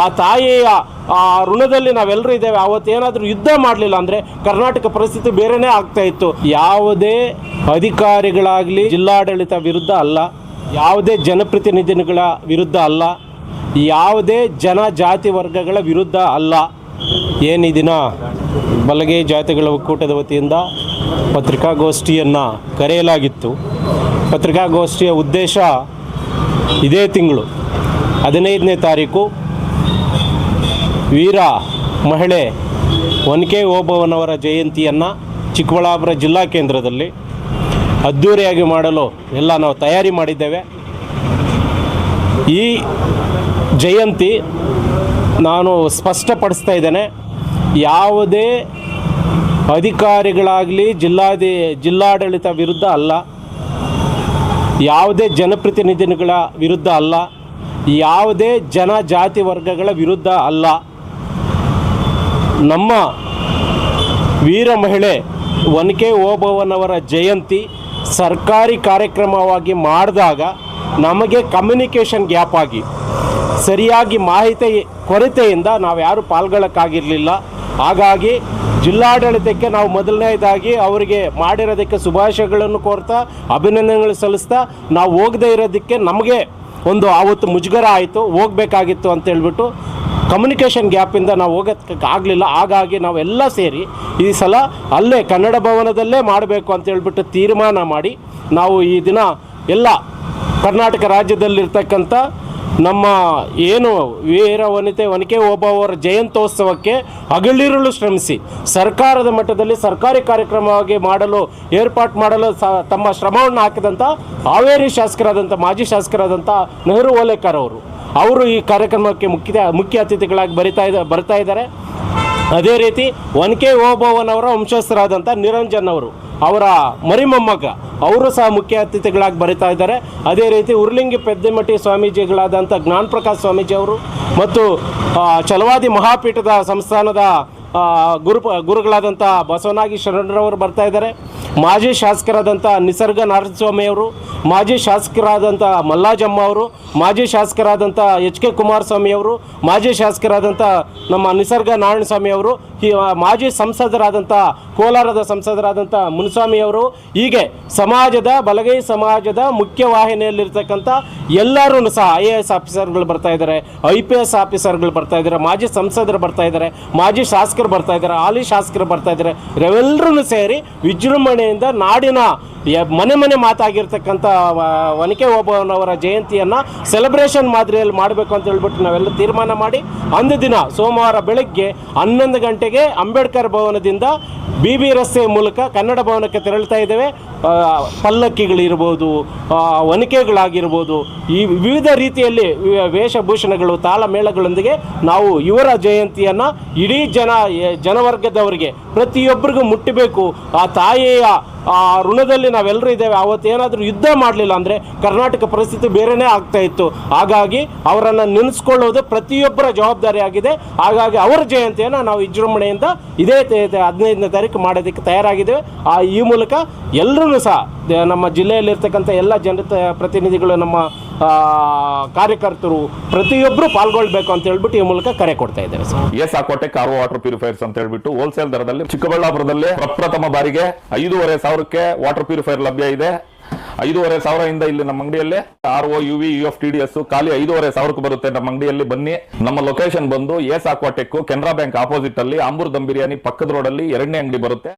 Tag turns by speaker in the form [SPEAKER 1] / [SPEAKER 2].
[SPEAKER 1] ಆ ತಾಯಿಯ ಆ ಋಣದಲ್ಲಿ ನಾವೆಲ್ಲರೂ ಇದ್ದೇವೆ. ಅವತ್ತೇನಾದರೂ ಯುದ್ಧ ಮಾಡಲಿಲ್ಲ ಅಂದರೆ ಕರ್ನಾಟಕ ಪರಿಸ್ಥಿತಿ ಬೇರೆಯೇ ಆಗ್ತಾ ಇತ್ತು. ಯಾವುದೇ ಅಧಿಕಾರಿಗಳಾಗಲಿ ಜಿಲ್ಲಾಡಳಿತ ವಿರುದ್ಧ ಅಲ್ಲ, ಯಾವುದೇ ಜನಪ್ರತಿನಿಧಿಗಳ ವಿರುದ್ಧ ಅಲ್ಲ, ಯಾವುದೇ ಜಾತಿ ವರ್ಗಗಳ ವಿರುದ್ಧ ಅಲ್ಲ. ಏನು ಈ ದಿನ ಬಲಗೈ ಜಾತಿಗಳ ಒಕ್ಕೂಟದ ವತಿಯಿಂದ ಪತ್ರಿಕಾಗೋಷ್ಠಿಯನ್ನು ಕರೆಯಲಾಗಿತ್ತು. ಪತ್ರಿಕಾಗೋಷ್ಠಿಯ ಉದ್ದೇಶ ಇದೇ ತಿಂಗಳು 15ನೇ ತಾರೀಕು ವೀರ ಮಹಿಳೆ ಒನಕೆ ಓಬವ್ವನವರ ಜಯಂತಿಯನ್ನು ಚಿಕ್ಕಬಳ್ಳಾಪುರ ಜಿಲ್ಲಾ ಕೇಂದ್ರದಲ್ಲಿ ಅದ್ಧೂರಿಯಾಗಿ ಮಾಡಲು ಎಲ್ಲ ನಾವು ತಯಾರಿ ಮಾಡಿದ್ದೇವೆ. ಈ ಜಯಂತಿ ನಾನು ಸ್ಪಷ್ಟಪಡಿಸ್ತಾ ಇದ್ದೇನೆ, ಯಾವುದೇ ಅಧಿಕಾರಿಗಳಾಗಲಿ ಜಿಲ್ಲಾಡಳಿತ ವಿರುದ್ಧ ಅಲ್ಲ, ಯಾವುದೇ ಜನಪ್ರತಿನಿಧಿಗಳ ವಿರುದ್ಧ ಅಲ್ಲ, ಯಾವುದೇ ಜಾತಿ ವರ್ಗಗಳ ವಿರುದ್ಧ ಅಲ್ಲ. ನಮ್ಮ ವೀರ ಮಹಿಳೆ ಒನಕೆ ಓಬವ್ವನವರ ಜಯಂತಿ ಸರ್ಕಾರಿ ಕಾರ್ಯಕ್ರಮವಾಗಿ ಮಾಡಿದಾಗ ನಮಗೆ ಕಮ್ಯುನಿಕೇಷನ್ ಗ್ಯಾಪ್ ಆಗಿ ಸರಿಯಾಗಿ ಮಾಹಿತಿ ಕೊರತೆಯಿಂದ ನಾವು ಯಾರೂ ಪಾಲ್ಗೊಳ್ಳೋಕ್ಕಾಗಿರಲಿಲ್ಲ. ಹಾಗಾಗಿ ಜಿಲ್ಲಾಡಳಿತಕ್ಕೆ ನಾವು ಮೊದಲನೇದಾಗಿ ಅವರಿಗೆ ಮಾಡಿರೋದಕ್ಕೆ ಶುಭಾಶಯಗಳನ್ನು ಕೋರ್ತಾ ಅಭಿನಂದನೆಗಳು ಸಲ್ಲಿಸ್ತಾ, ನಾವು ಹೋಗದೇ ಇರೋದಕ್ಕೆ ನಮಗೆ ಒಂದು ಆವತ್ತು ಮುಜುಗರ ಆಯಿತು, ಹೋಗಬೇಕಾಗಿತ್ತು ಅಂತೇಳ್ಬಿಟ್ಟು ಕಮ್ಯುನಿಕೇಷನ್ ಗ್ಯಾಪಿಂದ ನಾವು ಹೋಗೋಕ್ಕಾಗಲಿಲ್ಲ. ಹಾಗಾಗಿ ನಾವೆಲ್ಲ ಸೇರಿ ಈ ಸಲ ಅಲ್ಲೇ ಕನ್ನಡ ಭವನದಲ್ಲೇ ಮಾಡಬೇಕು ಅಂತೇಳ್ಬಿಟ್ಟು ತೀರ್ಮಾನ ಮಾಡಿ ನಾವು ಈ ದಿನ ಎಲ್ಲ ಕರ್ನಾಟಕ ರಾಜ್ಯದಲ್ಲಿರ್ತಕ್ಕಂಥ ನಮ್ಮ ಏನು ವೀರ ವನಿತೆ ಒನಕೆ ಓಬವ್ವರ ಜಯಂತ್ಯೋತ್ಸವಕ್ಕೆ ಹಗಲಿರುಳು ಶ್ರಮಿಸಿ ಸರ್ಕಾರದ ಮಟ್ಟದಲ್ಲಿ ಸರ್ಕಾರಿ ಕಾರ್ಯಕ್ರಮವಾಗಿ ಮಾಡಲು ಏರ್ಪಾಟ್ ಮಾಡಲು ತಮ್ಮ ಶ್ರಮವನ್ನು ಹಾಕಿದಂಥ ಹಾವೇರಿ ಶಾಸಕರಾದಂಥ ಮಾಜಿ ಶಾಸಕರಾದಂಥ ನೆಹರು ಓಲೇಕರ್ ಅವರು ಈ ಕಾರ್ಯಕ್ರಮಕ್ಕೆ ಮುಖ್ಯ ಅತಿಥಿಗಳಾಗಿ ಬರ್ತಾ ಇದ್ದಾರೆ. ಅದೇ ರೀತಿ ಒನಕೆ ಓಬವ್ವನವರ ವಂಶಸ್ಥರಾದಂಥ ನಿರಂಜನ್ ಅವರ ಮರಿಮೊಮ್ಮಗ ಅವರು ಸಹ ಮುಖ್ಯ ಅತಿಥಿಗಳಾಗಿ ಬರೀತಾ ಇದ್ದಾರೆ. ಅದೇ ರೀತಿ ಉರ್ಲಿಂಗಿ ಪೆದ್ದಮಠಿ ಸ್ವಾಮೀಜಿಗಳಾದಂಥ ಜ್ಞಾನಪ್ರಕಾಶ್ ಸ್ವಾಮೀಜಿ ಅವರು ಮತ್ತು ಛಲವಾದಿ ಮಹಾಪೀಠದ ಸಂಸ್ಥಾನದ ಗುರುಗಳಾದಂಥ ಬಸವನಾಗಿ ಶರಣರವರು ಬರ್ತಾ ಇದ್ದಾರೆ. ಮಾಜಿ ಶಾಸಕರಾದಂಥ ನಿಸರ್ಗ ನಾರಾಯಣಸ್ವಾಮಿ ಅವರು, ಮಾಜಿ ಶಾಸಕರಾದಂಥ ಮಲ್ಲಾಜಮ್ಮ ಅವರು, ಮಾಜಿ ಶಾಸಕರಾದಂಥ HK ಕುಮಾರಸ್ವಾಮಿ ಅವರು, ಮಾಜಿ ಶಾಸಕರಾದಂಥ ನಮ್ಮ ನಿಸರ್ಗ ನಾರಾಯಣಸ್ವಾಮಿ ಅವರು, ಮಾಜಿ ಸಂಸದರಾದಂಥ ಕೋಲಾರದ ಸಂಸದರಾದಂಥ ಮುನಿಸ್ವಾಮಿ ಅವರು, ಹೀಗೆ ಬಲಗೈ ಸಮಾಜದ ಮುಖ್ಯವಾಹಿನಿಯಲ್ಲಿರ್ತಕ್ಕಂಥ ಎಲ್ಲರೂ ಸಹ IAS ಆಫೀಸರ್ಗಳು ಬರ್ತಾ ಇದ್ದಾರೆ, IPS ಆಫೀಸರ್ಗಳು ಬರ್ತಾ ಇದ್ದಾರೆ, ಮಾಜಿ ಸಂಸದರು ಬರ್ತಾ ಇದ್ದಾರೆ, ಮಾಜಿ ಶಾಸಕರು ಬರ್ತಾ ಇದ್ದಾರೆ, ಹಾಲಿ ಶಾಸಕರು ಬರ್ತಾ ಇದ್ದಾರೆ. ಇವೆಲ್ಲರೂ ಸೇರಿ ವಿಜೃಂಭಣೆಯಿಂದ ನಾಡಿನ ಮನೆ ಮಾತಾಗಿರ್ತಕ್ಕಂಥ ಒನಕೆ ಓಬವ್ವನವರ ಜಯಂತಿಯನ್ನು ಸೆಲೆಬ್ರೇಷನ್ ಮಾದರಿಯಲ್ಲಿ ಮಾಡಬೇಕು ಅಂತ ಹೇಳ್ಬಿಟ್ಟು ನಾವೆಲ್ಲ ತೀರ್ಮಾನ ಮಾಡಿ ಅಂದು ದಿನ ಸೋಮವಾರ ಬೆಳಗ್ಗೆ 11 ಗಂಟೆಗೆ ಅಂಬೇಡ್ಕರ್ ಭವನದಿಂದ BB ರಸ್ತೆ ಮೂಲಕ ಕನ್ನಡ ಭವನಕ್ಕೆ ತೆರಳ್ತಾ ಇದ್ದೇವೆ. ಪಲ್ಲಕ್ಕಿಗಳಿರ್ಬೋದು, ಒನಕೆಗಳಾಗಿರ್ಬೋದು, ಈ ವಿವಿಧ ರೀತಿಯಲ್ಲಿ ವೇಷಭೂಷಣಗಳು ತಾಳಮೇಳಗಳೊಂದಿಗೆ ನಾವು ಇವರ ಜಯಂತಿಯನ್ನು ಇಡೀ ಜನವರ್ಗದವರಿಗೆ ಪ್ರತಿಯೊಬ್ಬರಿಗೂ ಮುಟ್ಟಬೇಕು. ಆ ತಾಯಿಯ ಆ ಋಣದಲ್ಲಿ ನಾವೆಲ್ಲರೂ ಇದ್ದೇವೆ. ಅವತ್ತೇನಾದರೂ ಯುದ್ಧ ಮಾಡಲಿಲ್ಲ ಅಂದರೆ ಕರ್ನಾಟಕ ಪರಿಸ್ಥಿತಿ ಬೇರೆಯೇ ಆಗ್ತಾ ಇತ್ತು. ಹಾಗಾಗಿ ಅವರನ್ನು ನೆನೆಸ್ಕೊಳ್ಳೋದು ಪ್ರತಿಯೊಬ್ಬರ ಜವಾಬ್ದಾರಿಯಾಗಿದೆ. ಹಾಗಾಗಿ ಅವರ ಜಯಂತಿಯನ್ನು ನಾವು ವಿಜೃಂಭಣೆಯಿಂದ ಇದೇ 15ನೇ ತಾರೀಕು ಮಾಡೋದಕ್ಕೆ ತಯಾರಾಗಿದ್ದೇವೆ. ಈ ಮೂಲಕ ಎಲ್ಲರೂ ಸಹ ನಮ್ಮ ಜಿಲ್ಲೆಯಲ್ಲಿರ್ತಕ್ಕಂಥ ಎಲ್ಲ ಪ್ರತಿನಿಧಿಗಳು, ನಮ್ಮ ಕಾರ್ಯಕರ್ತರು ಪ್ರತಿಯೊಬ್ಬರು ಪಾಲ್ಗೊಳ್ಬೇಕು ಅಂತ ಹೇಳ್ಬಿಟ್ಟು ಈ ಮೂಲಕ ಕರೆ ಕೊಡ್ತಾ ಇದ್ದೇವೆ.
[SPEAKER 2] S Aquatech RO water purifiers ಅಂತ ಹೇಳ್ಬಿಟ್ಟು ಹೋಲ್ಸೇಲ್ ದರದಲ್ಲಿ ಚಿಕ್ಕಬಳ್ಳಾಪುರದಲ್ಲಿ ಪ್ರಪ್ರಥಮ ಬಾರಿಗೆ 5,500ಕ್ಕೆ ವಾಟರ್ ಪ್ಯೂರಿಫೈರ್ ಲಭ್ಯ ಇದೆ. 5,500 ಇಲ್ಲಿ ನಮ್ಮ ಅಂಗಡಿಯಲ್ಲಿ RO UV UF TDS ಖಾಲಿ 5,500 ಬರುತ್ತೆ. ನಮ್ಮ ಅಂಗಡಿಯಲ್ಲಿ ಬನ್ನಿ. ನಮ್ಮ ಲೊಕೇಶನ್ ಬಂದು S Aquatech Canara bank opposite ಅಲ್ಲಿ ಆಂಬೂರ್ ದಮ್ ಬಿರಿಯಾನಿ ಪಕ್ಕದ ರೋಡ್ ಅಲ್ಲಿ 2ನೇ ಅಂಗಡಿ ಬರುತ್ತೆ.